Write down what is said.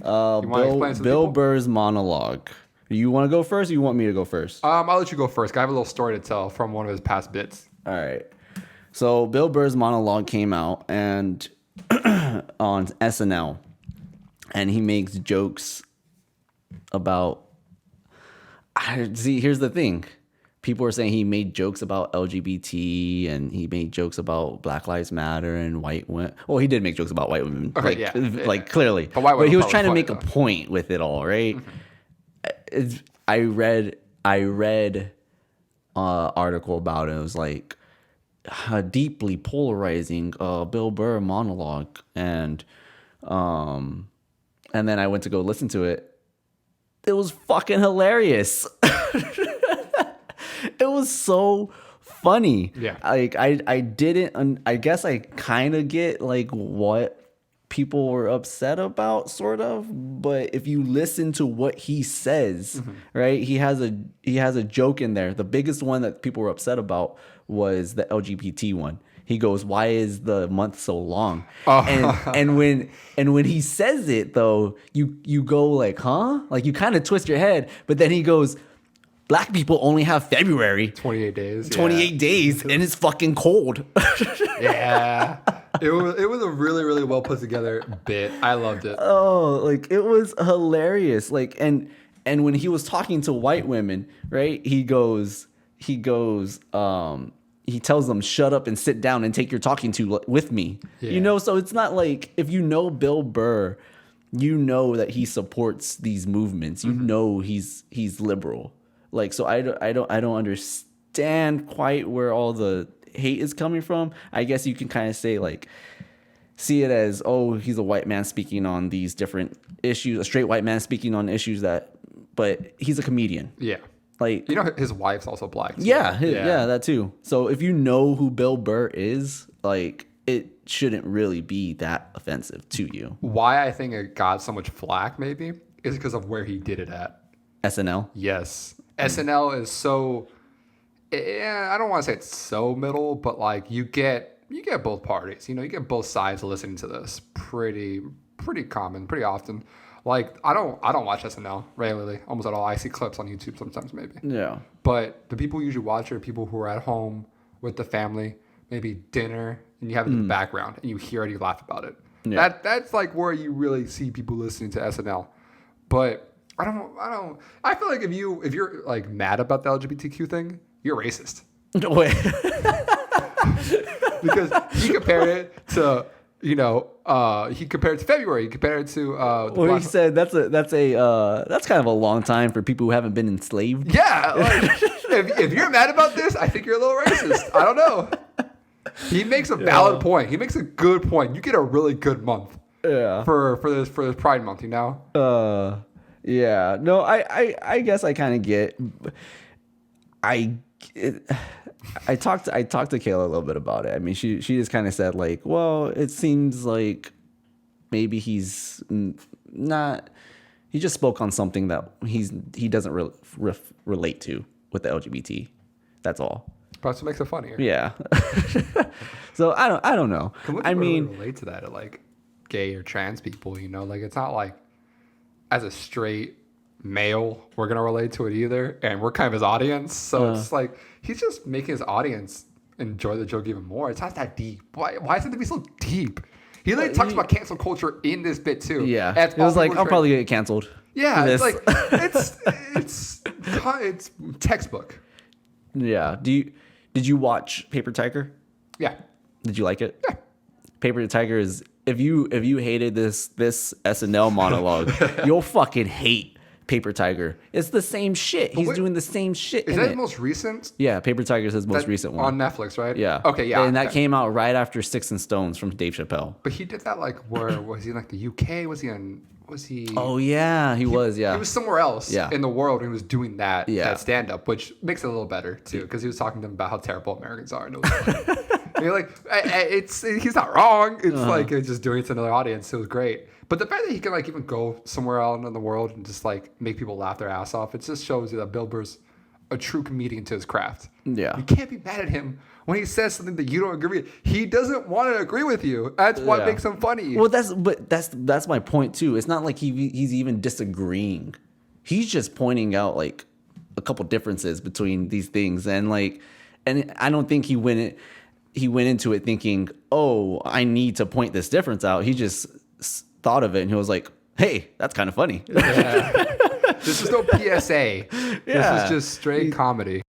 You want to explain it to the Bill people? Burr's monologue. You want to go first, or you want me to go first? I'll let you go first. I have a little story to tell from one of his past bits. All right. So Bill Burr's monologue came out and on SNL, and he makes jokes about. See, here's the thing. People are saying he made jokes about LGBT and he made jokes about Black Lives Matter and white women. Well, he did make jokes about white women, like clearly. But he was trying to make a point with it all, right? Mm-hmm. I read article about it. It was like a deeply polarizing Bill Burr monologue, and then I went to go listen to it. It was fucking hilarious. It was so funny. Yeah. Like I didn't. I guess I kind of get like what people were upset about, sort of. But if you listen to what he says, mm-hmm. right, he has a joke in there. The biggest one that people were upset about was the LGBT one. He goes, "Why is the month so long?" Oh. And when he says it though, you go like, "Huh?" Like you kind of twist your head, but then he goes, "Black people only have February, 28 days, 28 days, and it's fucking cold." Yeah, it was a really really well put together bit. I loved it. Oh, like it was hilarious. Like and when he was talking to white women, right? He tells them, "Shut up and sit down and take your talking to with me." Yeah. You know, so it's not like if you know Bill Burr, you know that he supports these movements. You mm-hmm. know he's liberal. Like, so I don't understand quite where all the hate is coming from. I guess you can kind of say like, see it as, oh, he's a white man speaking on these different issues, a straight white man speaking on issues but he's a comedian. Yeah. Like, you know, his wife's also black too. Yeah, that too. So if you know who Bill Burr is, like, it shouldn't really be that offensive to you. Why I think it got so much flack maybe is because of where he did it at. SNL? Yes. SNL is so, I don't want to say it's so middle, but like you get both parties. You know, you get both sides listening to this pretty common, pretty often. Like I don't watch SNL regularly, almost at all. I see clips on YouTube sometimes, maybe. Yeah. But the people who usually watch are people who are at home with the family, maybe dinner, and you have it in the background, and you hear it, you laugh about it. Yeah. That's like where you really see people listening to SNL. But I feel like if you're like mad about the LGBTQ thing, you're racist. Wait. Because he compared it to. You know, he compared it to February. He compared it to. He said that's kind of a long time for people who haven't been enslaved. Yeah, like, if you're mad about this, I think you're a little racist. I don't know. He makes a valid point. He makes a good point. You get a really good month. Yeah. For this Pride Month, you know. Yeah. No, I guess I kind of get. I talked to Kayla a little bit about it. I mean, she just kind of said like, well, it seems like maybe he's not. He just spoke on something that he doesn't relate to with the LGBT. That's all. That's what makes it funnier. Yeah. So I don't know. I mean, relate to that to like gay or trans people. You know, like it's not like as a straight male we're gonna relate to it either, and we're kind of his audience. So it's like he's just making his audience enjoy the joke even more. It's not that deep. Why is it to be so deep? He like talks about cancel culture in this bit too. Yeah, it was like I'll probably get canceled. Yeah, it's like it's textbook. Yeah. Did you watch Paper Tiger? Yeah. Did you like it? Yeah. Paper Tiger is if you hated this SNL monologue, you'll fucking hate Paper Tiger. It's the same shit. He's doing the same shit. Is that his most recent? Yeah, Paper Tiger is his most recent one. On Netflix, right? Yeah. Okay, yeah. And that came out right after Sticks and Stones from Dave Chappelle. But he did that like where was he in like the UK? Was he Oh yeah, he was, yeah. He was somewhere else Yeah. in the world and he was doing that stand up, which makes it a little better too, because he was talking to them about how terrible Americans are. And it was you're like, he's not wrong. It's like just doing it to another audience. It was great. But the fact that he can like even go somewhere out in the world and just like make people laugh their ass off, it just shows you that Bill Burr's a true comedian to his craft. Yeah. You can't be mad at him when he says something that you don't agree with. He doesn't want to agree with you. That's what makes him funny. Well, that's my point too. It's not like he's even disagreeing. He's just pointing out like a couple differences between these things, and I don't think he went into it thinking, oh, I need to point this difference out. He just thought of it and he was like, hey, that's kind of funny. Yeah. This is no PSA. This is just straight comedy.